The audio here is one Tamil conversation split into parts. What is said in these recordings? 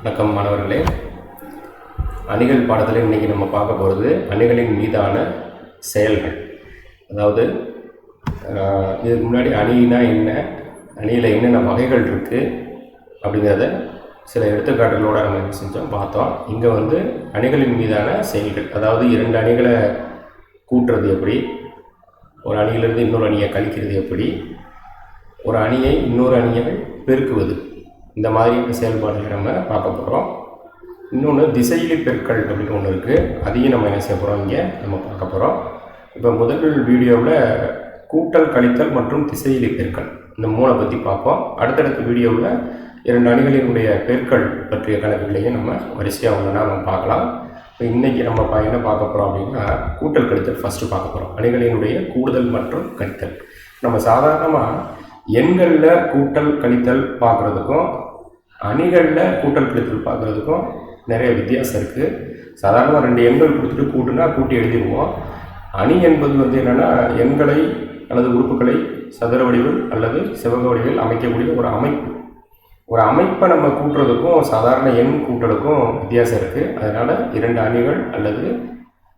வணக்கம் மாணவர்களே. அணிகள் பாடத்தில் இன்றைக்கி நம்ம பார்க்க போகிறது அணிகளின் மீதான செயல்கள். அதாவது இதுக்கு முன்னாடி அணினா என்ன, அணியில் என்னென்ன வகைகள் இருக்குது அப்படிங்கிறத சில எடுத்துக்காட்டுகளோடு நம்ம என்ன செஞ்சோம் பார்த்தோம். இங்கே அணிகளின் மீதான செயல்கள், அதாவது இரண்டு அணிகளை கூட்டுறது எப்படி, ஒரு அணியிலிருந்து இன்னொரு அணியை கழிக்கிறது எப்படி, ஒரு அணியை இன்னொரு அணியை பெருக்குவது, இந்த மாதிரி செயல்பாடுகளை நம்ம பார்க்க போகிறோம். இன்னொன்று திசையிலி பெருக்கல் அப்படின்னு ஒன்று இருக்குது, அதையும் நம்ம என்ன செய்ய போகிறோம், இங்கே நம்ம பார்க்க போகிறோம். இப்போ முதல் வீடியோவில் கூட்டல், கழித்தல் மற்றும் திசையிலி பெருக்கல் இந்த மூணை பற்றி பார்ப்போம். அடுத்தடுத்த வீடியோவில் இரண்டு அணிகளினுடைய பெருக்கல் பற்றிய கணக்குகளையும் நம்ம வரிசையாக ஒன்றுனா நம்ம பார்க்கலாம். இப்போ இன்றைக்கி நம்ம என்ன பார்க்க போகிறோம் அப்படின்னா, கூட்டல் கழித்தல் ஃபஸ்ட்டு பார்க்க போகிறோம். அணிகளினுடைய கூடுதல் மற்றும் கழித்தல். நம்ம சாதாரணமாக எண்களில் கூட்டல் கழித்தல் பார்க்குறதுக்கும் அணிகளில் கூட்டல் கழித்தல் பார்க்குறதுக்கும் நிறைய வித்தியாசம் இருக்குது. சாதாரணமாக ரெண்டு எண்கள் கொடுத்துட்டு கூட்டுனா கூட்டி எழுதிடுவோம். அணி என்பது என்னென்னா, எண்களை அல்லது உறுப்புகளை சதுர வடிவில் அல்லது செவ்வக வடிவில் அமைக்கக்கூடிய ஒரு அமைப்பு. ஒரு அமைப்பை நம்ம கூட்டுறதுக்கும் சாதாரண எண் கூட்டலுக்கும் வித்தியாசம் இருக்குது. அதனால் இரண்டு அணிகள் அல்லது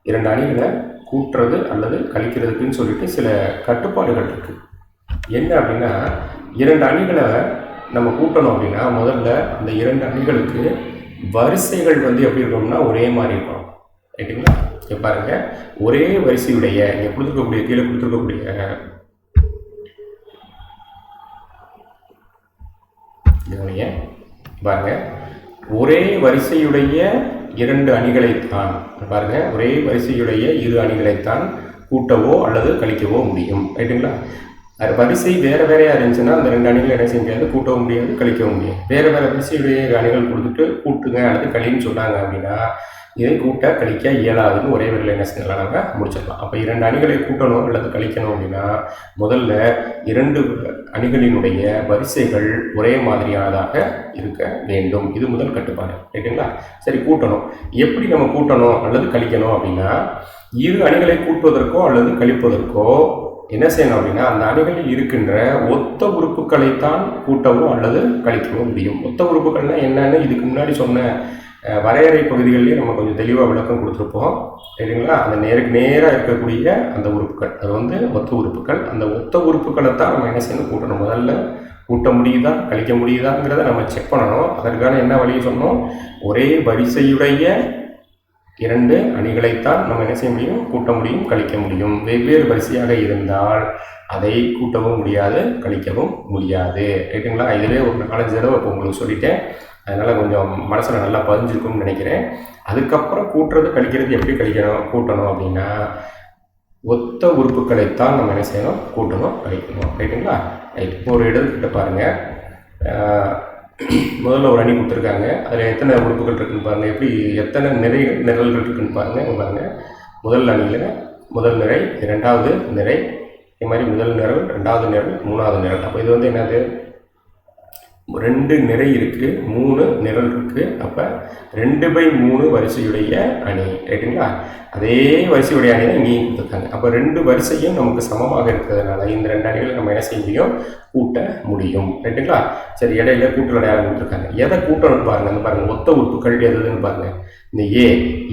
இரண்டு அணிகளை கூட்டுறது அல்லது கழிக்கிறதுக்குன்னு சொல்லிட்டு சில கட்டுப்பாடுகள் இருக்குது. என்ன அப்படின்னா, இரண்டு அணிகளை நம்ம கூட்டணும் அப்படின்னா முதல்ல அந்த இரண்டு அணிகளுக்கு வரிசைகள் எப்படி இருக்கணும்னா ஒரே மாதிரி இருக்கணும். ரைட்டுங்களா? இங்கே பாருங்கள், ஒரே வரிசையுடைய இங்கே கொடுத்துருக்கக்கூடிய கீழே கொடுத்துருக்கக்கூடிய பாருங்கள், ஒரே வரிசையுடைய இரண்டு அணிகளைத்தான் பாருங்கள், ஒரே வரிசையுடைய இரு அணிகளைத்தான் கூட்டவோ அல்லது கழிக்கவோ முடியும். ரைட்டுங்களா? அது வரிசை வேறு வேறையாக இருந்துச்சுன்னா அந்த ரெண்டு அணிகள் என்ன செய்ய முடியாது, கூட்டவும் முடியாது, கழிக்கவும் முடியாது. வேறு வேறு வரிசையுடைய அணிகள் கொடுத்துட்டு கூட்டுங்க அல்லது கழின்னு சொன்னாங்க அப்படின்னா இதை கூட்ட கழிக்க இயலாதுன்னு ஒரே வரையில் என்ன செஞ்சலாம், நம்ம முடிச்சிடலாம். அப்போ இரண்டு அணிகளை கூட்டணும் அல்லது கழிக்கணும் அப்படின்னா முதல்ல இரண்டு அணிகளினுடைய வரிசைகள் ஒரே மாதிரியானதாக இருக்க வேண்டும். இது முதல் கட்டுப்பாடு. ரைட்டுங்களா? சரி, கூட்டணும். எப்படி நம்ம கூட்டணும் அல்லது கழிக்கணும் அப்படின்னா, இரு அணிகளை கூட்டுவதற்கோ அல்லது கழிப்பதற்கோ என்ன செய்யணும் அப்படின்னா, அந்த அணிகளில் இருக்கின்ற ஒத்த உறுப்புகளைத்தான் கூட்டவோ அல்லது கழிக்கவோ முடியும். ஒத்த உறுப்புகள்னால் என்னன்னு இதுக்கு முன்னாடி சொன்ன வரையறை பகுதிகளிலே நம்ம கொஞ்சம் தெளிவாக விளக்கம் கொடுத்துருப்போம். சரிங்களா? அந்த நேருக்கு நேராக இருக்கக்கூடிய அந்த உறுப்புகள் அது ஒத்த உறுப்புகள். அந்த ஒத்த உறுப்புகளை தான் நம்ம என்ன செய்யணும், கூட்டணும். முதல்ல கூட்ட முடியுதா கழிக்க முடியுதாங்கிறத நம்ம செக் பண்ணணும். அதற்கான என்ன வழியை சொன்னோம், ஒரே வரிசையுடைய இரண்டு அணிகளைத்தான் நம்ம என்ன செய்ய முடியும், கூட்ட முடியும், கழிக்க முடியும். வெவ்வேறு வரிசையாக இருந்தால் அதை கூட்டவும் முடியாது, கழிக்கவும் முடியாது. ரைட்டுங்களா? இதுவே ஒரு 4-5 தடவை இப்போ உங்களுக்கு சொல்லிட்டேன். அதனால் கொஞ்சம் மனசில் நல்லா பதிஞ்சிருக்கும்னு நினைக்கிறேன். அதுக்கப்புறம் கூட்டுறது கழிக்கிறது எப்படி கூட்டணும் அப்படின்னா, ஒத்த உறுப்புகளைத்தான் நம்ம என்ன செய்யணும், கூட்டணும், கழிக்கணும். ரைட்டுங்களா? ரைட். இப்போ ஒரு இடத்துக்கிட்ட பாருங்கள், முதல்ல ஒரு அணி கொடுத்துருக்காங்க. அதில் எத்தனை உறுப்புகள் இருக்குன்னு பாருங்கள், எப்படி எத்தனை நிரல்கள் இருக்குன்னு பாருங்கள். பாருங்கள், முதல் அணியில் முதல் நிறை, இரண்டாவது நிறை, இதே மாதிரி முதல் நிரல், ரெண்டாவது நிரல், மூணாவது நிரல். அப்போ இது என்னது, 2 நிறை இருக்குது, 3 நிரல் இருக்குது. அப்போ 2/3 வரிசையுடைய அணி. ரைட்டுங்களா? அதே வரிசையுடைய அணி தான் இங்கேயும் கொடுத்துருக்காங்க. அப்போ 2 வரிசையும் நமக்கு சமமாக இருக்கிறதுனால இந்த 2 அணிகளை நம்ம என்ன செய்ய முடியும், கூட்ட முடியும். ரைட்டுங்களா? சரி, இடையில கூட்டல் அடையாளம் கொடுத்துருக்காங்க. எதை கூட்டணும்னு பாருங்கள். அந்த பாருங்கள், ஒத்த உறுப்புகள் எதுன்னு பாருங்கள். இந்த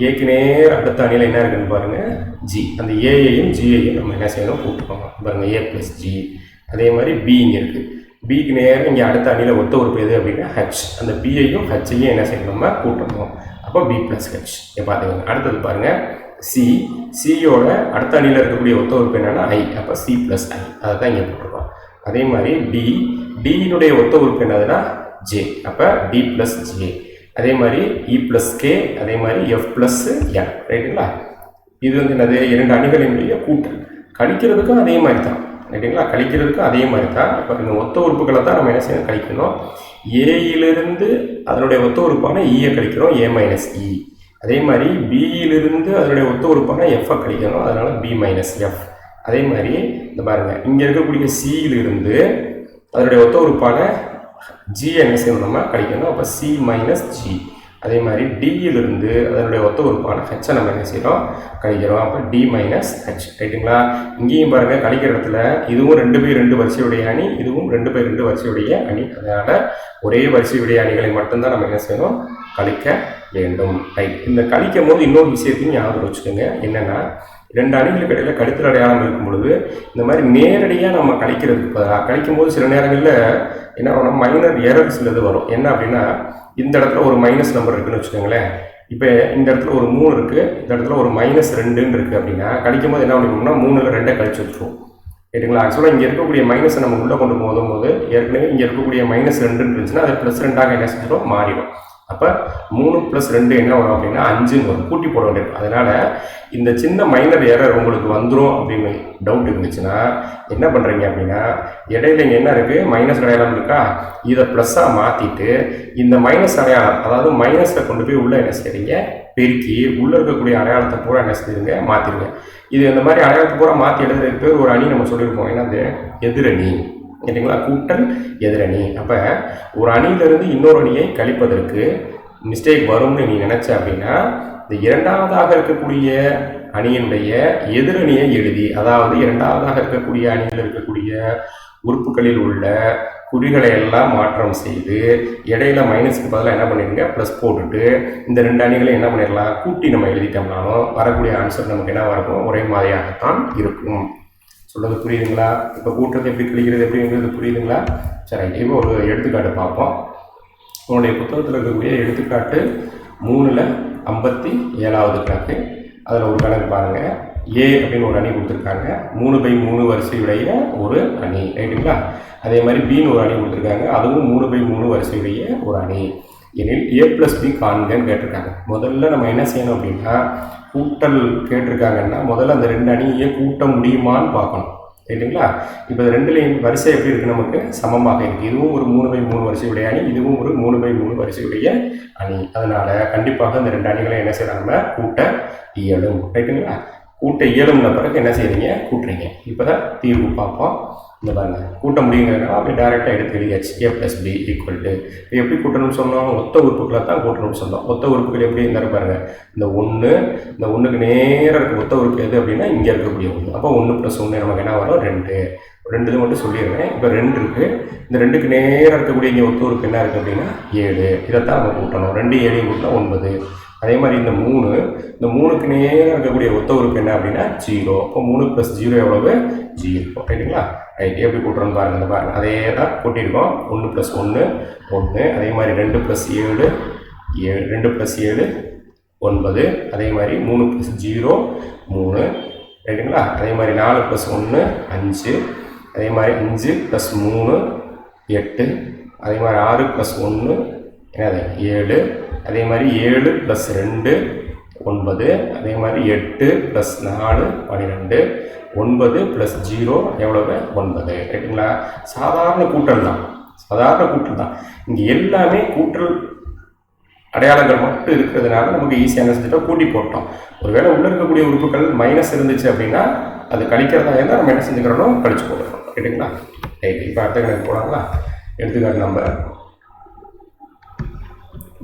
ஏக்கு நேர் அடுத்த அணியில் என்ன இருக்குன்னு பாருங்கள், ஜி. அந்த ஏயையும் ஜியையும் நம்ம என்ன செய்யணும், கூட்டணும். பாருங்கள், A+G. அதே மாதிரி பி இங்கே இருக்குது. பிக்கு நேரம் இங்கே அடுத்த அணியில் ஒத்த உறுப்பு எது அப்படின்னா ஹெச். அந்த பியையும் ஹெச்சையும் என்ன செய்யணும், நம்ம கூட்டணும். அப்போ B+H. பார்த்துக்கோங்க. அடுத்தது பாருங்கள், சியோட அடுத்த அணியில் இருக்கக்கூடிய ஒத்த உறுப்பு என்னென்னா ஐ. அப்போ C+I. அதை தான் இங்கே போட்டுருக்கோம். அதே மாதிரி டியினுடைய ஒத்த உறுப்பு என்னதுன்னா ஜே. அப்போ D+J. அதே மாதிரி E+K. அதே மாதிரி F+N. ரைட்டுங்களா? இது என்னது, இரண்டு அணிகளினுடைய கூட்டல். கழிக்கிறதுக்கும் அதே மாதிரி தான். ரைட்டுங்களா? கழிக்கிறதுக்கும் அதே மாதிரி தான். இப்போ இந்த ஒத்த உறுப்புகளை தான் நம்ம என்ன செய்யணும், கழிக்கணும். ஏயிலிருந்து அதனுடைய ஒத்த உறுப்பான ஈயை கழிக்கிறோம், A-E. அதே மாதிரி பியிலிருந்து அதனுடைய ஒத்த உறுப்பான எஃப்ஐ கழிக்கணும், அதனால் B-F. அதே மாதிரி இந்த பாருங்கள், இங்கே இருக்கக்கூடிய சியிலிருந்து அதனுடைய ஒத்த உறுப்பான ஜியை என்ன செய்யணும், நம்ம கழிக்கணும். அப்போ C-G. அதே மாதிரி டியிலிருந்து அதனுடைய ஒத்த உறுப்பான ஹெச்சை நம்ம என்ன செய்கிறோம், கழிக்கிறோம். அப்போ டி மைனஸ் ஹெச், ரைட்டுங்களா? இங்கேயும் பாருங்கள், கழிக்கிற இடத்துல இதுவும் 2/2 வரிசையுடைய அணி, இதுவும் 2/2 வரிசையுடைய அணி. அதனால் ஒரே வரிசையுடைய அணிகளை மட்டும்தான் நம்ம என்ன செய்யணும், கழிக்க வேண்டும். ரைட். இந்த கழிக்கும் போது இன்னொரு விஷயத்தையும் ஞாபகம் வச்சுக்கோங்க. என்னென்னா, 2 அணிகளுக்கு இடையில் கழித்தல் அடையாளம் இருக்கும் பொழுது இந்த மாதிரி நேரடியாக நம்ம கழிக்கிறதுக்கு கழிக்கும் போது சில நேரங்களில் என்ன ஆகும், மைனர் எரர் சிலது வரும். என்ன அப்படின்னா, இந்த இடத்துல ஒரு மைனஸ் நம்பர் இருக்குன்னு வச்சுக்கோங்களேன். இப்போ இந்த இடத்துல ஒரு 3 இருக்குது, இந்த இடத்துல ஒரு -2 இருக்குது அப்படின்னா கழிக்கும் போது என்ன பண்ணிக்கணும்னா 3ல் 2 கழிச்சு வச்சுருவோம், ரைட்டுங்களா? ஆக்சுவலாக இங்கே இருக்கக்கூடிய மைனஸை நம்ம உள்ளே கொண்டு போகும்போது ஏற்கனவே இங்கே இருக்கக்கூடிய -2 இருந்துச்சுன்னா அது +2 என்ன செஞ்சிடும், மாறிடும். அப்போ 3 + 2 என்ன வரும் அப்படின்னா 5ன்னு வரும், கூட்டி போட வேண்டியிருக்கும். அதனால் இந்த சின்ன மைனர் எரர் உங்களுக்கு வந்துடும் அப்படின்னு டவுட் இருந்துச்சுன்னா என்ன பண்ணுறீங்க அப்படின்னா, இடையில இங்கே என்ன இருக்குது, மைனஸ் அடையாளம் இருக்கா, இதை ப்ளஸ்ஸாக மாற்றிட்டு இந்த மைனஸ் அடையாளம், அதாவது மைனஸில் கொண்டு போய் உள்ளே என்ன செய்றீங்க, பெருக்கி உள்ளே இருக்கக்கூடிய அடையாளத்தை பூரா என்ன செய்யுங்க, மாற்றிடுங்க. இது இந்த மாதிரி அடையாளத்தை பூரா மாற்றி எழுதுறதுக்கு பேர் ஒரு அணி நம்ம சொல்லியிருப்போம். என்னது, எதிரணி, சரிங்களா? கூட்டல் எதிரணி. அப்போ ஒரு அணியிலிருந்து இன்னொரு அணியை கழிப்பதற்கு மிஸ்டேக் வரும்னு நீ நினச்ச அப்படின்னா இந்த இரண்டாவதாக இருக்கக்கூடிய அணியினுடைய எதிரணியை எழுதி, அதாவது இரண்டாவதாக இருக்கக்கூடிய அணியில் இருக்கக்கூடிய உறுப்புகளில் உள்ள குறிகளை எல்லாம் மாற்றம் செய்து இடையில மைனஸ்க்கு பதிலாக என்ன பண்ணிடுங்க, ப்ளஸ் போட்டுட்டு இந்த 2 அணிகளையும் என்ன பண்ணிடலாம், கூட்டி நம்ம எழுதிட்டோம்னாலும் வரக்கூடிய ஆன்சர் நமக்கு என்ன இருக்கும், ஒரே மாதிரியாகத்தான் இருக்கும். சொல்கிறது புரியுதுங்களா? இப்போ கூட்டுறது எப்படி கழிக்கிறது எப்படிங்கிறது புரியுதுங்களா? சரி, இப்போ ஒரு எடுத்துக்காட்டு பார்ப்போம். உங்களுடைய புத்தகத்தில் இருக்கக்கூடிய எடுத்துக்காட்டு 3ல் 57வது கணக்கு. அதில் ஒரு கணக்கு பாருங்கள். ஏ அப்படின்னு ஒரு அணி கொடுத்துருக்காங்க, 3/3 வரிசையுடைய ஒரு அணி, ரைட்டுங்களா? அதே மாதிரி பின்னு ஒரு அணி கொடுத்துருக்காங்க, அதுவும் 3/3 வரிசையுடைய ஒரு அணி. எனில் A + B காண்கன்னு கேட்டிருக்காங்க. முதல்ல நம்ம என்ன செய்யணும் அப்படின்னா, கூட்டல் கேட்டிருக்காங்கன்னா முதல்ல அந்த 2 அணியை கூட்ட முடியுமான்னு பார்க்கணும், ரைட்டுங்களா? இப்போ 2லேயும் வரிசை எப்படி இருக்குது, நமக்கு சமமாக இருக்குது. இதுவும் ஒரு 3/3 வரிசையுடைய அணி, இதுவும் ஒரு 3/3 வரிசையுடைய அணி. அதனால் கண்டிப்பாக இந்த 2 அணிகளை என்ன செய்யறாங்க, கூட்ட இயலும், ரைட்டுங்களா? கூட்ட இயலும்ன பிறகு என்ன செய்றீங்க, கூட்டுறீங்க. இப்போ தான் தீர்வு பார்ப்போம். இந்த பாருங்க, கூட்ட முடியுங்கிறதுனால அப்படி டைரெக்டாக எடுத்து எழுதியாச்சு. A + B = இப்போ எப்படி கூட்டணும்னு சொன்னோம், ஒத்த உறுப்புகளை தான் கூட்டணும்னு சொன்னோம். ஒத்த உறுப்புகள் எப்படி இருந்தாலும் பாருங்க, இந்த 1, இந்த 1க்கு நேராக இருக்க ஒத்த உறுப்பு எது அப்படின்னா இங்கே இருக்கக்கூடிய 1. அப்போ 1 + 1 நமக்கு என்ன வரும், 2. 2 இது மட்டும் சொல்லிடுறேன். இப்போ 2 இருக்குது, இந்த 2க்கு நேராக இருக்கக்கூடிய இங்கே ஒத்த உறுப்பு என்ன இருக்குது அப்படின்னா 7. இதைத்தான் நம்ம கூட்டணும். 2 7 கூட்டினா 9. அதே மாதிரி இந்த 3, இந்த 3க்கு நேராக இருக்கக்கூடிய ஒத்த உறுப்பு என்ன அப்படின்னா 0. அப்போ 3 + 0 எவ்வளவு, 0, ரைட்டுங்களா? ரைட். எப்படி கூட்டுறோன்னு பாருங்கள். இந்த பாருங்கள், அதே தான் கூட்டியிருக்கோம். 1 + 1 1. அதே மாதிரி 2 + 7 2 + 7 9. அதே மாதிரி 3 + 0 3, ரைட்டுங்களா? அதே மாதிரி 4 + 1 5. அதே மாதிரி 5 + 3 8. அதே மாதிரி 6 + 1 என்னது 7. அதே மாதிரி 7 + 2 9. அதே மாதிரி 8 + 4 12. 9 + 0 எவ்வளவு, 9, ரைட்டுங்களா? சாதாரண கூட்டல் தான், சாதாரண கூட்டல் தான். இங்கே எல்லாமே கூட்டல் அடையாளங்கள் மட்டும் இருக்கிறதுனால நமக்கு ஈஸியாக செஞ்சுட்டோம், கூட்டி போட்டோம். ஒருவேளை உள்ளே இருக்கக்கூடிய உறுப்புகள் மைனஸ் இருந்துச்சு அப்படின்னா அது கழிக்கிறதா இருந்தால் நம்ம என்ன செஞ்சுக்கிறோம், கழிச்சு போடுறோம், ரைட்டுங்களா? ரைட். இப்போ அடுத்த கணக்கு போனாங்களா? எடுத்துக்காட்டு நம்பர்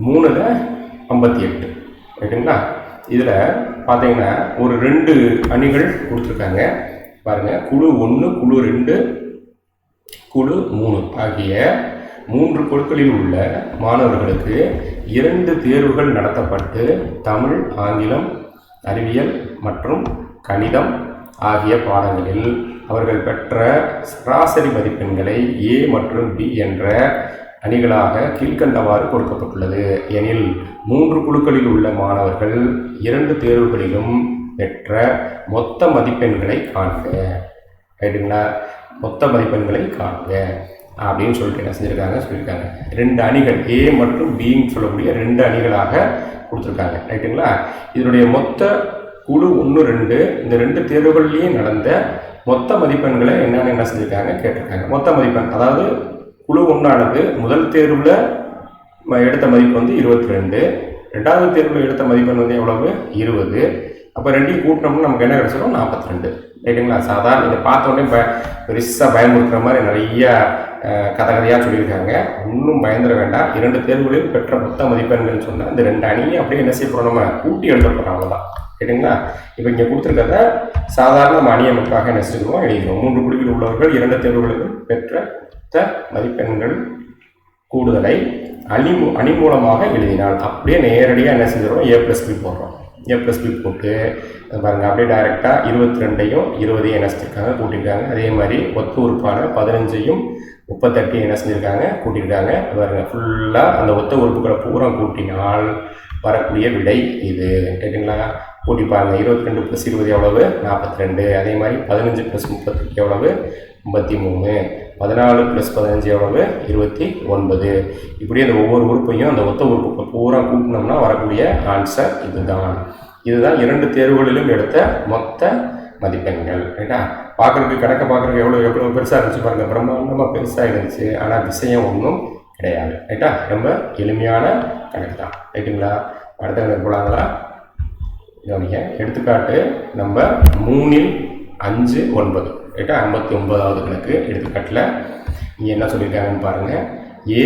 3ல் 58, ரைட்டுங்களா? இதில் பார்த்தீங்கன்னா ஒரு 2 அணிகள் கொடுத்துருக்காங்க பாருங்கள். குழு 1, குழு 2, குழு 3 ஆகிய 3 குழுக்களில் உள்ள மாணவர்களுக்கு 2 தேர்வுகள் நடத்தப்பட்டு தமிழ், ஆங்கிலம், அறிவியல் மற்றும் கணிதம் ஆகிய பாடங்களில் அவர்கள் பெற்ற சராசரி மதிப்பெண்களை A மற்றும் B என்ற அணிகளாக கீழ்கண்டவாறு கொடுக்கப்பட்டுள்ளது. எனில் 3 குழுக்களில் உள்ள மாணவர்கள் 2 தேர்வுகளிலும் பெற்ற மொத்த மதிப்பெண்களை காண்க, ரைட்டுங்களா? மொத்த மதிப்பெண்களை காண்க அப்படின்னு சொல்லிட்டு என்ன சொல்லியிருக்காங்க. 2 அணிகள் A மற்றும் Bன்னு சொல்லக்கூடிய 2 அணிகளாக கொடுத்துருக்காங்க, ரைட்டுங்களா? இதனுடைய மொத்த குழு 1 2 இந்த 2 தேர்வுகள்லேயும் நடந்த மொத்த மதிப்பெண்களை என்னென்னு என்ன செஞ்சுருக்காங்க கேட்டிருக்காங்க. மொத்த மதிப்பெண், அதாவது குழு 1ஆனது முதல் தேர்வில் எடுத்த மதிப்பு வந்து 22, 2வது தேர்வில் எடுத்த மதிப்பெண் வந்து எவ்வளவு, 20. அப்போ 2ஐயும் கூட்டினோம்னா நமக்கு என்ன கிடைச்சிடும், 42, ரைட்டுங்களா? சாதாரண நீங்கள் பார்த்தோன்னே பெருசாக பயமுறுத்துகிற மாதிரி நிறைய கதையாக சொல்லியிருக்காங்க. இன்னும் பயந்துட வேண்டாம். 2 தேர்வுகளில் பெற்ற மொத்த மதிப்பெண்கள் சொன்னால் இந்த 2 அணியை அப்படியே என்ன செய்ய போகிறோம், நம்ம கூட்டி எழுத போகிறோம். அவ்வளோதான். கேட்டுங்களா? இப்போ இங்கே கொடுத்துருக்கிறத சாதாரண நம்ம அணியமைப்பாக என்ன செஞ்சுக்கிறோம், எழுதிக்கிறோம். 3 குழுவில் உள்ளவர்கள் 2 தேர்வுகளிலும் பெற்ற மொத்த மதிப்பெண்கள் கூடுதலை அணி மூலமாக எழுதினால் அப்படியே நேரடியாக என்ன செஞ்சிடும், A+B போடுறோம். A+B போட்டு பாருங்கள், அப்படியே டைரெக்டாக 22ஐயும் 20ஐயும் என்ன செஞ்சுருக்காங்க, கூட்டியிருக்காங்க. அதே மாதிரி ஒத்த உறுப்பான 15ஐயும் 38ஐயும் என்ன செஞ்சுருக்காங்க, கூட்டியிருக்காங்க. பாருங்கள், ஃபுல்லாக அந்த ஒத்த உறுப்புகளை பூரா கூட்டினால் வரக்கூடிய விடை இது. கேட்டுங்களா? கூட்டி பாருங்கள். 22 + 20 எவ்வளவு, 42. அதே மாதிரி 15 + 38 எவ்வளவு, 53. 14 + 15 எவ்வளவு, 29. இப்படி அந்த ஒவ்வொரு உறுப்பையும் அந்த ஒத்த உறுப்புகளை பூரா கூட்டினோம்னா வரக்கூடிய ஆன்சர் இதுதான். இதுதான் 2 தேர்வுகளிலும் எடுத்த மொத்த மதிப்பெண்கள். ரைட்டா? பார்க்குறதுக்கு கணக்கை பார்க்குறதுக்கு எவ்வளோ பெருசாக இருந்துச்சு பாருங்கள், பிரம்மாண்டமாக பெருசாக இருந்துச்சு. ஆனால் விஷயம் ஒன்றும் கிடையாது. ரைட்டா? ரொம்ப எளிமையான கணக்கு தான். ரைட்டுங்களா? அடுத்த கணக்கு போகலாங்களா? கவனிங்க. எடுத்துக்காட்டு நம்பர் 3 5 9. ரைட்டா? 59வது கணக்கு. எடுத்துக்காட்டில் இங்கே என்ன சொல்லியிருக்காங்கன்னு பாருங்கள். A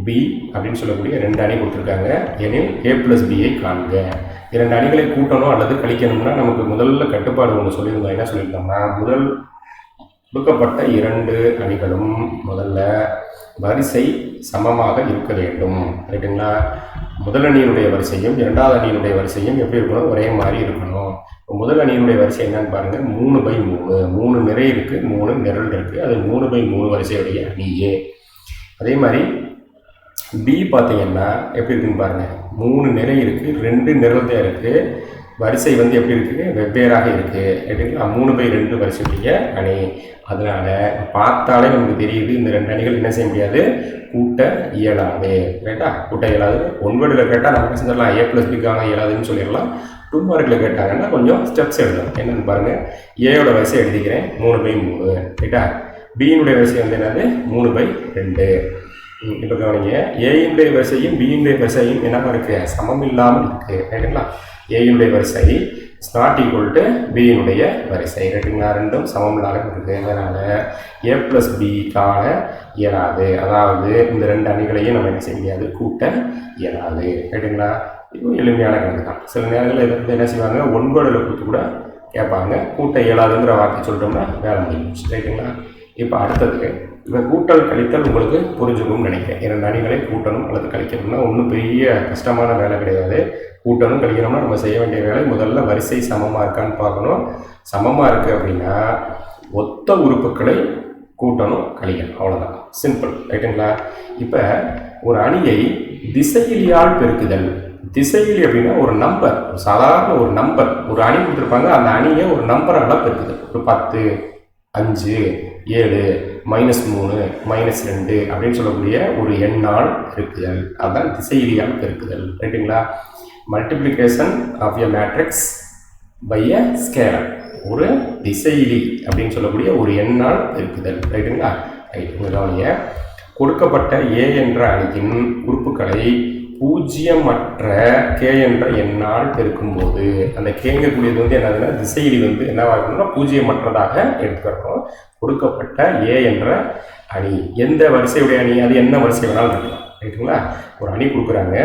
B அப்படின்னு சொல்லக்கூடிய 2 அணி கொடுத்துருக்காங்க. எனில் A+Bயை காண்க. 2 அணிகளை கூட்டணும் அல்லது கழிக்கணும்னா நமக்கு முதல்ல கட்டுப்பாடு ஒன்று சொல்லியிருந்தோம். என்ன சொல்லியிருந்தோம்னா, முதல் கொடுக்கப்பட்ட 2 அணிகளும் முதல்ல வரிசை சமமாக இருக்க வேண்டும். ரைட்டுங்களா? முதல் அணியினுடைய வரிசையும் 2வது அணியினுடைய வரிசையும் எப்படி இருக்கணும், ஒரே மாதிரி இருக்கணும். முதல் அணியினுடைய வரிசை என்னன்னு பாருங்கள், 3/3. 3 நிறை இருக்குது, 3 நிரல் இருக்குது. அது 3/3 வரிசையுடைய அணியே. அதே மாதிரி பி பார்த்தீங்கன்னா எப்படி இருக்குன்னு பாருங்கள், 3 நிறை இருக்குது, 2 நிரல் தான் இருக்குது. வரிசை வந்து எப்படி இருக்குது, வெவ்வேறாக இருக்குது. ரைட்டுங்களா? 3/2 வரிசையுடைய அணி. அதனால் பார்த்தாலே நமக்கு தெரியுது இந்த 2 அணிகள் என்ன செய்ய முடியாது, கூட்ட இயலாது. ரைட்டா? கூட்ட இயலாது. 9ல் கேட்டால் நம்ம என்ன செஞ்சிடலாம், A+Bக்கான இயலாதுன்னு சொல்லிடலாம். 2 மார்க்கில் கேட்டாங்கன்னா கொஞ்சம் ஸ்டெப்ஸ் எழுதலாம். என்னென்னு பாருங்கள், ஏயோட வரிசை எழுதிக்கிறேன் 3/3. ரைட்டா? பியினுடைய வரிசை வந்து என்னது, 3/2. இப்போ கவனிங்க, ஏயினுடைய வரிசையும் பியினுடைய வரிசையும் என்னவா இருக்குது, சமம் இல்லாமல் இருக்குது. ரைட்டுங்களா? ஏயினுடைய வரிசை = பியினுடைய வரிசை. ரைட்டுங்களா? ரெண்டும் சமம் இல்லாமல் இருக்குது. அதனால் A+B காண இயலாது. அதாவது இந்த 2 அணிகளையும் நம்ம என்ன செய்ய முடியாது, கூட்ட இயலாது. ரைட்டுங்களா? இது எளிமையான கணக்கு தான். சில நேரங்களில் இதை வந்து என்ன செய்வாங்க, 9ல் கொடுத்து கூட கேட்பாங்க. கூட்ட இயலாதுங்கிற வார்த்தை சொல்லிட்டோம்னா வேலை முடிஞ்சிச்சு. ரைட்டுங்களா? இப்போ அடுத்தது, இப்போ கூட்டல் கழித்தல் உங்களுக்கு புரிஞ்சுக்கணும்னு நினைக்கிறேன். 2 அணிகளை கூட்டணும் அல்லது கழிக்கணும்னா ஒன்றும் பெரிய கஷ்டமான வேலை கிடையாது. கூட்டணும் கழிக்கணும்னா நம்ம செய்ய வேண்டிய வேலை, முதல்ல வரிசை சமமாக இருக்கான்னு பார்க்கணும். சமமாக இருக்குது அப்படின்னா ஒத்த உறுப்புகளை கூட்டணும் கழிக்கணும். அவ்வளோதான், சிம்பிள். ரைட்டுங்களா? இப்போ ஒரு அணியை திசையிலியால் பெருக்குதல். திசையிலி அப்படின்னா ஒரு நம்பர், சாதாரண ஒரு நம்பர், ஒரு அணி கொடுத்துருப்பாங்க. அந்த அணியை ஒரு நம்பரால் பெருக்குதல். ஒரு 10 5 7 -3 -2 அப்படின்னு சொல்லக்கூடிய ஒரு எண்ணால் பெருக்குதல். அதுதான் திசையிலியால் பெருக்குதல். ரைட்டுங்களா? Multiplication of a matrix by a scalar. ஒரு திசையிலி அப்படின்னு சொல்லக்கூடிய ஒரு எண்ணால் பெருக்குதல். ரைட்டுங்களா? ரைட். கவனிங்க, கொடுக்கப்பட்ட A என்ற அணியின் உறுப்புகளை 0மற்ற K என்ற எண்ணால் பெருக்கும்போது, அந்த கேங்கக்கூடியது வந்து என்னதுன்னா திசையிலி வந்து என்னவா இருக்கணும்னா 0மற்றதாக எடுத்துக்கிறோம். கொடுக்கப்பட்ட A என்ற அணி எந்த வரிசையுடைய அணி, அது என்ன வரிசை வேணாலும் இருக்கலாம். ரைட்டுங்களா? ஒரு அணி கொடுக்குறாங்க,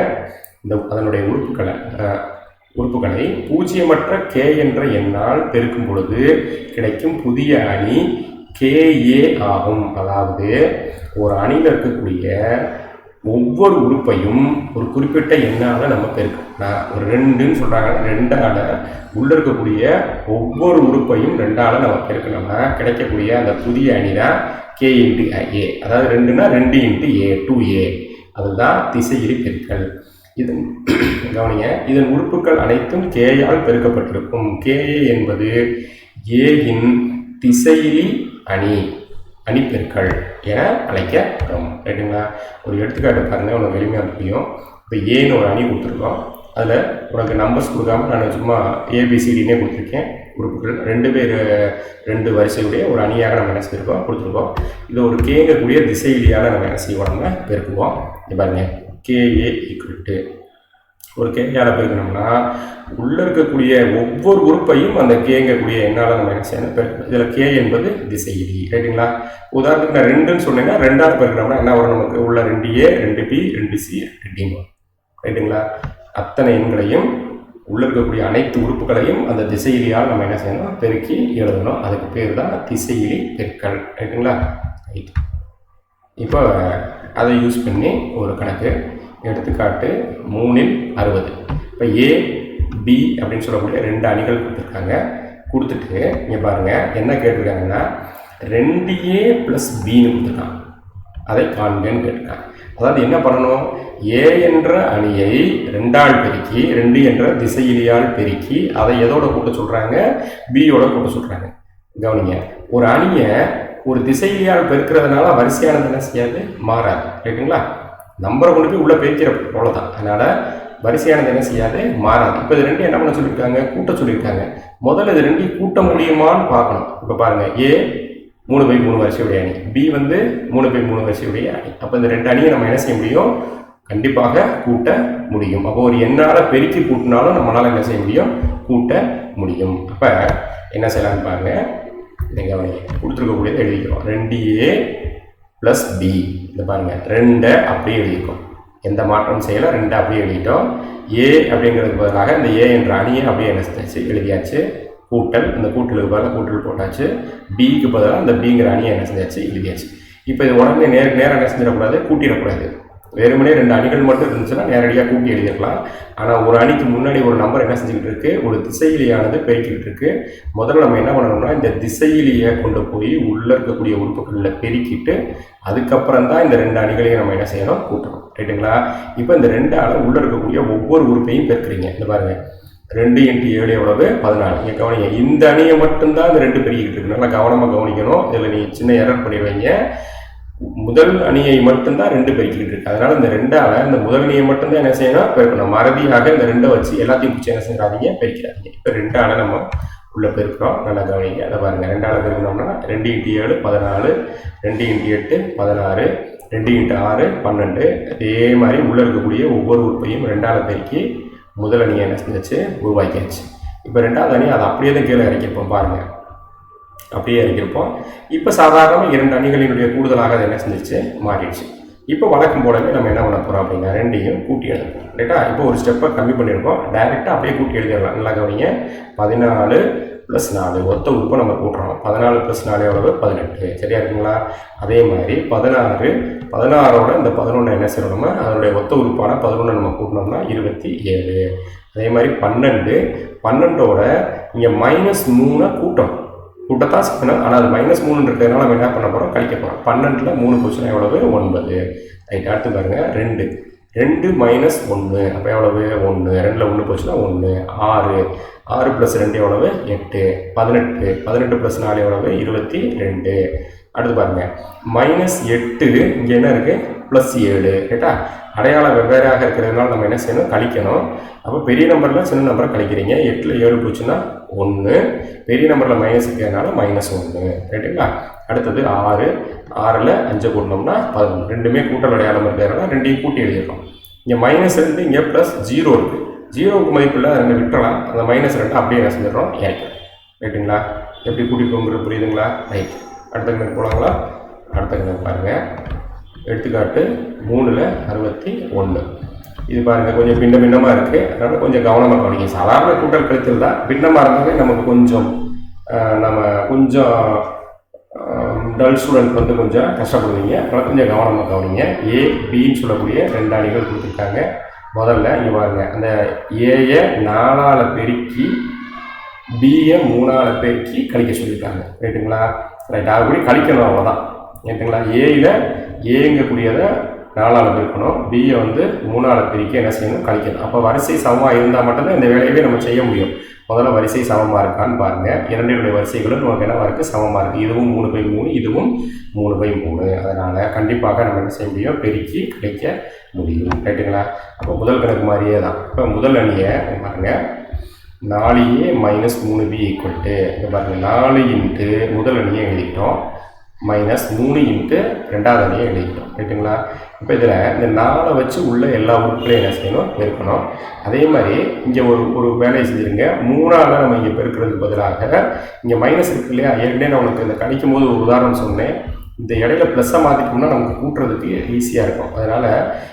அதனுடைய உறுப்புகளை 0மற்ற K என்ற எண்ணால் பெருக்கும் பொழுது கிடைக்கும் புதிய அணி KA ஆகும். அதாவது ஒரு அணியில் இருக்கக்கூடிய ஒவ்வொரு உறுப்பையும் ஒரு குறிப்பிட்ட எண்ணால் நம்ம பெருக்கணும். ஒரு 2ன்னு சொல்கிறாங்க, 2ஆல் உள்ளே இருக்கக்கூடிய ஒவ்வொரு உறுப்பையும் 2ஆல் நம்ம பெருக்கணும்னா கிடைக்கக்கூடிய அந்த புதிய அணி தான் K × A. அதாவது 2னா 2 × A 2A. அதுதான் திசையிலி பெருக்கல். இதன் கவனிங்க, இதன் உறுப்புகள் அனைத்தும் K-ஆல் பெருக்கப்பட்டிருக்கும். KA என்பது Aயின் திசையிலி அணிப்பெருக்கல் என அழைக்கப்படும். ரைட்டுங்களா? ஒரு எடுத்துக்காட்டு பாருங்கள், உனக்கு எளிமையாக புரியும். இப்போ ஏன்னு ஒரு அணி கொடுத்துருக்கோம். அதில் உனக்கு நம்பர்ஸ் கொடுக்காம நான் சும்மா ABCDனே கொடுத்துருக்கேன். உறுப்புகள் 2 வரிசையுடைய ஒரு அணியாக நம்ம என்ன செய்யிருக்கோம், கொடுத்துருக்கோம். இதை ஒரு கேங்கக்கூடிய திசையிலியால் நம்ம என்ன செய்வோம், நம்ம பெருக்குவோம். பாருங்க, KA = ஒரு கேயால் பெருக்கணும்னா உள்ளே இருக்கக்கூடிய ஒவ்வொரு உறுப்பையும் அந்த கேங்கக்கூடிய என்னால் நம்ம என்ன செய்யணும் பெருக்கணும். இதில் கே என்பது திசையிலி, ரைட்டுங்களா? உதாரணத்துக்கு நான் 2ன்னு சொன்னேன்னா 2ஆல் பெருக்கணும்னா என்ன வரும்? நமக்கு உள்ள 2A 2B 2C 2D வரும், ரைட்டுங்களா? அத்தனை எண்களையும் உள்ளே இருக்கக்கூடிய அனைத்து உறுப்புகளையும் அந்த திசையிலியால் நம்ம என்ன செய்யணும்? பெருக்கி எழுதணும். அதுக்கு பேர் தான் திசையிலி பெருக்கல், ரைட்டுங்களா? ரைட். இப்போ அதை யூஸ் பண்ணி ஒரு கணக்கு எடுத்துக்காட்டு 3 ல் 60. இப்போ ஏ பி அப்படின்னு சொல்லக்கூடிய 2 அணிகள் கொடுத்துருக்காங்க. கொடுத்துட்டு இங்கே பாருங்கள் என்ன கேட்டிருக்காங்கன்னா 2A + Bன்னு கொடுத்துருக்காங்க. அதை காண்பேன்னு கேட்டிருக்காங்க. அதாவது என்ன பண்ணணும்? ஏ என்ற அணியை 2ஆல் பெருக்கி 2 என்ற திசையிலியால் பெருக்கி அதை எதோட கூட்ட சொல்கிறாங்க? பியோட கூட்ட சொல்கிறாங்க. கவனிங்க, ஒரு அணியை ஒரு திசையிலியால் பெருக்கிறதுனால வரிசையானது என்ன செய்யாது? மாறாது, ரைட்டுங்களா? நம்பரை கொண்டு போய் உள்ளே பெருக்கிற போல தான். அதனால் வரிசையானது என்ன செய்யாது? மாறாது. இப்போ இது 2 என்ன பண்ண சொல்லியிருக்காங்க? கூட்ட சொல்லியிருக்காங்க. முதல்ல இது 2 கூட்ட முடியுமான்னு பார்க்கணும். இப்போ பாருங்கள், ஏ 3/3 வரிசையுடைய அணி, பி வந்து 3/3 வரிசையுடைய அணி. அப்போ இந்த 2 அணியை நம்ம என்ன செய்ய முடியும்? கண்டிப்பாக கூட்ட முடியும். அப்போ ஒரு எண்ணால் பெருக்கி கூட்டினாலும் நம்மளால் என்ன செய்ய முடியும்? கூட்ட முடியும். அப்போ என்ன செய்யலாம்னு பாருங்கள். நீங்கள் கொடுத்துருக்கக்கூடியதை எழுதிக்கிறோம். 2A + B. இந்த பாருங்கள், 2 அப்படியே எழுதிக்கிறோம். எந்த மாற்றம் செய்யலை, 2 அப்படியே எழுதிட்டோம். ஏ அப்படிங்கிறதுக்கு பதிலாக இந்த ஏ என்ற அணியை அப்படியே என்ன செஞ்சாச்சு? எழுதியாச்சு. கூட்டல், இந்த கூட்டலுக்கு பதிலாக கூட்டல் போட்டாச்சு. பிக்கு பதிலாக இந்த பிங்கிற அணியை என்ன செஞ்சாச்சு? எழுதியாச்சு. இப்போ இது உடனே நேரம் என்ன செஞ்சிடக்கூடாது? கூட்டிடக்கூடாது. வெறுமனே 2 அணிகள் மட்டும் இருந்துச்சுன்னா நேரடியாக கூட்டி எழுதிடலாம். ஆனால் ஒரு அணிக்கு முன்னாடி ஒரு நம்பர் என்ன செஞ்சுக்கிட்டு இருக்கு? ஒரு திசையிலியானது பெருக்கிக்கிட்டு இருக்கு. முதல்ல நம்ம என்ன பண்ணணும்னா இந்த திசையிலியை கொண்டு போய் உள்ளே இருக்கக்கூடிய உறுப்புகளில் பெருக்கிட்டு அதுக்கப்புறம் தான் இந்த 2 அணிகளையும் நம்ம என்ன செய்யணும்? கூட்டணும், ரைட்டுங்களா? இப்போ இந்த 2ஆல் உள்ளே இருக்கக்கூடிய ஒவ்வொரு உறுப்பையும் பெருக்கிறீங்க. இந்த பாருங்கள், 2 × 7 எவ்வளவு? 14. இங்கே கவனிங்க, இந்த அணியை மட்டும்தான் இந்த 2 பெருக்கிக்கிட்டு இருக்கு. நல்லா கவனமாக கவனிக்கணும். இதில் நீ சின்ன எரர் பண்ணிடுவீங்க. முதல் அணியை மட்டும்தான் 2 பெருக்கிக்கிட்டு இருக்கு. அதனால இந்த 2ஆல் இந்த முதல் அணியை மட்டும்தான் என்ன செய்யணும்? பெருக்கணும். மறதியாக இந்த 2 வச்சு எல்லாத்தையும் பிடிச்சி என்ன செய்யறாதீங்க? பெருக்கிறாதீங்க. இப்போ 2ஆல் நம்ம உள்ள பெருக்கிறோம். நல்லா கவனிங்க. அதை பாருங்கள், 2ஆல் பெருக்கணும்னா 2 × 7 14, 2 × 8 16, 2 × 6 12. அதே மாதிரி உள்ளே இருக்கக்கூடிய ஒவ்வொரு உறுப்பையும் 2ஆல் பெருக்கி முதல் அணியை என்ன செஞ்சிச்சு? உருவாக்கியாச்சு. இப்போ 2ஆவது அணி அதை அப்படியே தான் கீழே இறக்கியிருப்போம். பாருங்கள், அப்படியே இறக்கியிருப்போம். இப்போ சாதாரணமாக 2 அணிகளினுடைய கூடுதலாக அதை என்ன செஞ்சிச்சு? மாறிடுச்சு. இப்போ வழக்கம் போலவே நம்ம என்ன பண்ண போகிறோம் அப்படின்னா 2ஐயும் கூட்டி எழுதணும், ரைட்டா? இப்போ ஒரு ஸ்டெப்பை கம்மி பண்ணியிருக்கோம். டைரெக்டாக அப்படியே கூட்டி எழுதிடலாம். நல்லா கவனிங்க, 14 + 4 ஒத்த உறுப்பை நம்ம கூட்டுறோம். 14 + 4 எவ்வளவு? 18. சரியா இருக்குங்களா? அதே மாதிரி 16ஓட இந்த 11 என்ன செய்யணும்னா அதனுடைய ஒத்த உறுப்பான 11 நம்ம கூட்டினோம்னா 27. அதே மாதிரி 12ஓட இங்கே -3 கூட்டத்தான் செய்யணும். ஆனால் அது -3 இருக்கிறதுனால நம்ம என்ன பண்ண போகிறோம்? கழிக்க போகிறோம். 12ல் 3 போச்சுன்னா எவ்வளவு? 9. ரைட். அடுத்து பாருங்கள், 2 - 1 அப்போ எவ்வளவு? 1. 2ல் 1 போச்சுன்னா 1. 6 + 2 எவ்வளவு? 8. 18 + 4 எவ்வளவு? 22. அடுத்து பாருங்கள், -8 இங்கே என்ன இருக்குது? +7, ரைட்டா? அடையாளம் வெவ்வேறாக இருக்கிறதுனால நம்ம என்ன செய்யணும்? கழிக்கணும். அப்போ பெரிய நம்பரில் சின்ன நம்பரை கழிக்கிறீங்க. 8ல் 7 போச்சுன்னா 1. பெரிய நம்பரில் மைனஸ் இருக்கிறதுனால -1, ரைட்டுங்களா? அடுத்தது 6ல் 5 கூட்டினோம்னா 11. ரெண்டுமே கூட்டல் அடையாளம் இருக்கிறதுனால 2ஐயும் கூட்டி எழுதிடுறோம். இங்கே -2 இங்கே +0 இருக்குது. 0க்கு மதிப்பு இல்லை, 2 விட்டுறலாம். அந்த -2 அப்படியே என்ன செஞ்சிடறோம்? இறக்கிறோம், ரைட்டுங்களா? எப்படி கூட்டிட்டு புரியுதுங்களா? ரைட். அடுத்த கணக்கு போகலாங்களா? அடுத்த கணக்கு பாருங்கள். எடுத்துக்காட்டு 3ல் 61. இது பாருங்கள், கொஞ்சம் பின்னமாக இருக்குது. அதனால் கொஞ்சம் கவனமாக கவனிங்க. சாதாரண கூட்டல் கழித்தல் தான். பின்னமாக இருந்தாலே நமக்கு கொஞ்சம் டல் ஸ்டூடெண்ட் வந்து கொஞ்சம் கஷ்டப்படுவீங்க. அதனால் கொஞ்சம் கவனமாக கவனிங்க. ஏ பின்னு சொல்லக்கூடிய 2 அணிகள் கொடுத்துருக்காங்க. முதல்ல இங்கே பாருங்கள், அந்த ஏயை 4ஆல் பெருக்கி பியை 3ஆல் பெருக்கி கழிக்க சொல்லியிருக்காங்க, ரைட்டுங்களா? ரைட். அதுபடி கழிக்கணும், அவ்வளோதான், ரைட்டுங்களா? ஏயில் ஏங்கக்கூடியதை 4ஆல் பெருக்கணும், பியை வந்து 3ஆல் பெருக்கி என்ன செய்யணும்? கழிக்கணும். அப்போ வரிசை சமமாக இருந்தால் மட்டும்தான் இந்த வேலையவே நம்ம செய்ய முடியும். முதல்ல வரிசை சமமாக இருக்கான்னு பாருங்கள். இரண்டினுடைய வரிசைகளும் நமக்கு என்னவாக இருக்குது? சமமாக இருக்குது. இதுவும் 3/3, இதுவும் 3/3. அதனால் கண்டிப்பாக நம்ம என்ன செய்ய முடியும்? பெருக்கி கழிக்க முடியும், ரைட்டுங்களா? அப்போ முதல் கணக்கு மாதிரியே தான். இப்போ முதல் அணியை பாருங்கள், 4A - 3B = இங்கே பாருங்கள், 4 × முதல் அணியை எழுதிட்டோம், -3 × 2ஆவது அணியை எழுதிட்டோம், ரைட்டுங்களா? அப்போ இதில் இந்த 4 வச்சு உள்ள எல்லா உறுப்புகளையும் என்ன செய்யணும், பெருக்கணும். அதே மாதிரி இங்கே ஒரு வேலையை செஞ்சுருங்க. 3ஆல் நம்ம இங்கே பெருக்கிறதுக்கு பதிலாக இங்கே மைனஸ் இருக்கு இல்லையா, ஏற்கனவே நான் உனக்கு இந்த கணிக்கும் போது ஒரு உதாரணம் சொன்னேன். இந்த இடையில ப்ளஸ்ஸை மாற்றிட்டோம்னா நமக்கு கூட்டுறதுக்கு ஈஸியாக இருக்கும். அதனால்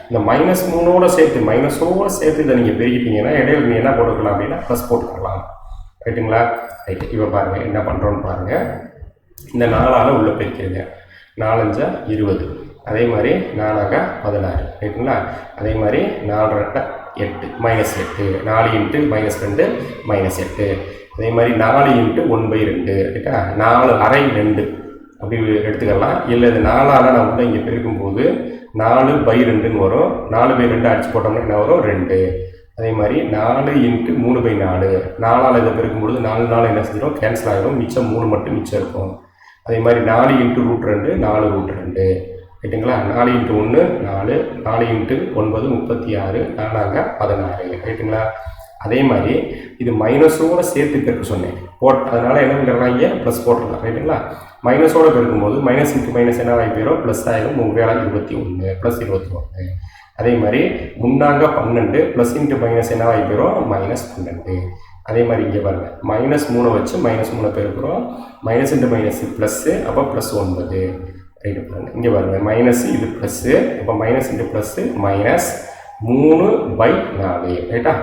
இந்த -3ஓட சேர்த்து இதை நீங்கள் பெருக்கிட்டீங்கன்னா இடையில நீங்கள் என்ன போட்டுக்கலாம் அப்படின்னா ப்ளஸ் போட்டுக்கலாம். ரைட்டுங்களா? ரைட்டு. இப்போ பாருங்கள் என்ன பண்ணுறோன்னு பாருங்கள். இந்த 4ஆல் உள்ளே பெருக்கிடுங்க. 4 5 20. அதே மாதிரி 4 16. ரைட்டுங்களா? அதே மாதிரி 4 2 8 -8. 4 × -2 -8. அதே மாதிரி 4 × 1/2. ரைட்டா? 4 1/2 2 அப்படி எடுத்துக்கலாம். இல்லை இது 4ஆல் நான் உள்ள இங்கே பெருக்கும்போது 4/2ன்னு வரும். 4/2 அடிச்சு போட்டோம்னா என்ன வரும், 2. அதே மாதிரி 4 × 3/4. 4ஆல் இதை பெருக்கும்பொழுது 4 என்ன செஞ்சிடும், கேன்சல் ஆகிடும். மிச்சம் 3 மட்டும் மிச்சம் இருக்கும். அதே மாதிரி 4 × √2 4 √2. ரைட்டுங்களா? 4 × 1 4, 4 × 9 36, 4 16. ரைட்டுங்களா? அதே மாதிரி இது மைனஸோடு சேர்த்து பெருக்க சொன்னேன் அதனால் என்ன பண்ணுறாங்க, ப்ளஸ் போட்டுடலாம். ரைட்டுங்களா? மைனஸோடு பெருக்கும்போது மைனஸ் × மைனஸ் என்ன ஆகி போயிடும், ப்ளஸ் ஆகிடும். 3 + 21 அதே மாதிரி 3 12 ப்ளஸ் × மைனஸ் என்ன ஆகி போயிடும், -12. அதே மாதிரி இங்கே பாருங்கள், -3 வச்சு -3 பெருக்கிறோம். மைனஸ் × மைனஸ் ப்ளஸ்ஸு, அப்போ +9. ரைட்டு பாருங்கள். இங்கே பாருங்கள், மைனஸ் இது ப்ளஸ்ஸு, அப்போ மைனஸ் × ப்ளஸ்ஸு -3/4. ரைட்டா?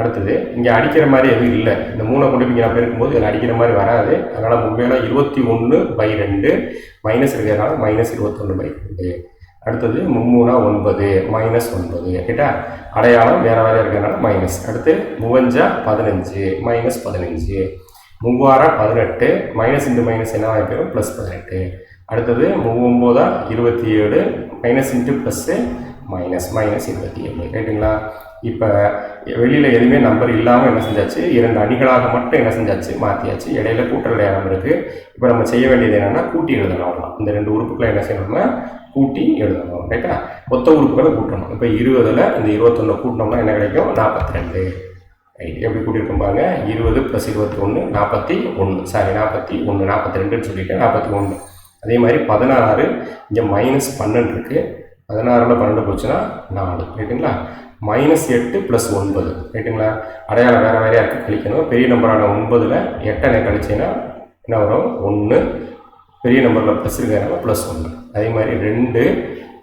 அடுத்தது இங்கே அடிக்கிற மாதிரி எதுவும் இல்லை. இந்த 3 கொண்டு போய் நான் பெருக்கும்போது இதில் அடிக்கிற மாதிரி வராது. அதனால் உண்மையான 21/2 மைனஸ் இருக்கிறதுனால -21/2. அடுத்தது 3 9 -9. ரைட்டா? அடையாளம் வேறு வேறு இருக்கிறதுனால மைனஸ். அடுத்து 3 15 -15. 3 18 மைனஸ் × மைனஸ் என்ன ஆகிப்போம், +18. அடுத்தது 9 27 மைனஸ் × ப்ளஸ்ஸு -27. ரைட்டுங்களா? இப்போ வெளியில் எதுவுமே நம்பர் இல்லாமல் என்ன செஞ்சாச்சு, 2 அணிகளாக மட்டும் என்ன செஞ்சாச்சு, மாற்றியாச்சு. இடையில கூட்டல் அடையாளம் இருக்குது. இப்போ நம்ம செய்ய வேண்டியது என்னென்னா கூட்டி எழுதணும். அவ்வளோதான். இந்த 2 உறுப்புகளை என்ன செய்யணும்னா கூட்டி எழுதணும். ரைட்டா? மொத்த உறுப்புகளை கூட்டணும். இப்போ 20ல் இந்த 21 கூட்டினோம்னா என்ன கிடைக்கும், 42. ரைட். எப்படி கூட்டியிருக்கோம் பாருங்க, 20 + 21 41. 42ன்னு சொல்லிட்டு 41. அதே மாதிரி 16 இங்கே -12 இருக்குது. 16ல் 12 போச்சுன்னா 4. ரைட்டுங்களா? -8 + 9. ரைட்டுங்களா? அடையாளம் வேறு வேறையாக இருக்குது, கழிக்கணும். பெரிய நம்பரான 9ல் 8 கழிச்சிங்கன்னா என்ன வரும், 1. பெரிய நம்பரில் ப்ளஸ் இருக்கிறதுனால +1. அதே மாதிரி 2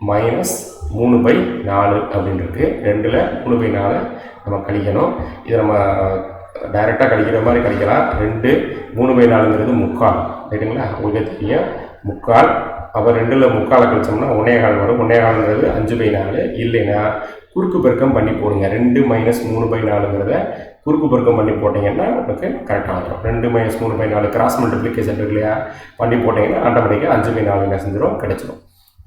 -3/4 அப்படின்னு இருக்குது. 2ல் 3/4 நம்ம கழிக்கணும். இதை நம்ம டைரெக்டாக கழிக்கிற மாதிரி கழிக்கலாம். 2 3/4ங்கிறது 3/4. ரைட்டுங்களா? உங்களுக்கு தெரியும் 3/4. அப்போ 2ல் 3/4 கழிச்சோம்னா 1/4 வரும். 1/4ங்கிறது 5/4. இல்லைன்னா குறுக்கு பெருக்கம் பண்ணி போடுங்க. 2 -3/4ங்கிறத குறுக்கு பெருக்கம் பண்ணி போட்டிங்கன்னா உங்களுக்கு கரெக்டாக வந்துடும். 2 -3/4 கிராஸ் மல்டிப்ளிகேஷன் இருக்கு இல்லையா, பண்ணி போட்டிங்கன்னா ஆட்டோமேட்டிக்காக 5/4 என்ன செஞ்சிடும், கிடச்சிடும்.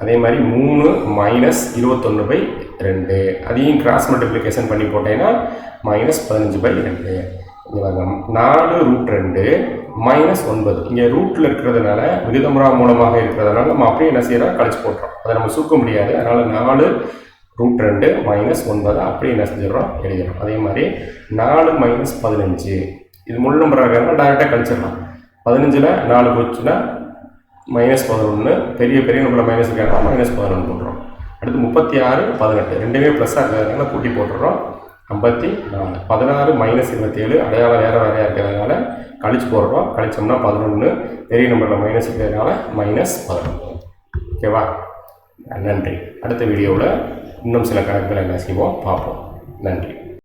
அதே மாதிரி 3 -21/2 அதையும் கிராஸ் மல்டிப்ளிகேஷன் பண்ணி போட்டேன்னா -15/2. இங்கே பாருங்க, 4 √2 -9. இங்கே ரூட்டில் இருக்கிறதுனால விகிதமுறா மூலமாக இருக்கிறதுனால நம்ம அப்படியே என்ன செய்யறோம், கழிச்சு போட்டுறோம். அதை நம்ம சுருக்க முடியாது. அதனால் 4 √2 -9 அப்படியே என்ன செஞ்சிடறோம், எழுதிடும். அதே மாதிரி 4 -15 இது முழு நம்பராக இருக்கிறதுனால டைரெக்டாக கழிச்சிடலாம். 15ல் 4 போச்சுன்னா -11. பெரிய நம்பரில் மைனஸ் இருக்கிறதுனால -11 போட்டுறோம். அடுத்து 36 18 ரெண்டுமே ப்ளஸ்ஸாக இருக்கிறதுனால கூட்டி போட்டுறோம். 54. 16 -27 அடையாளம் வேறு வேறையாக இருக்கிறதுனால கழிச்சு போடுறோம். கழிச்சோம்னா 11. பெரிய நம்பரில் மைனஸ் இருக்கிறதுனால -11. ஓகேவா? நன்றி. அடுத்த வீடியோவில் இன்னும் சில கணக்குகளை என்ன செய்வோம் பார்ப்போம். நன்றி.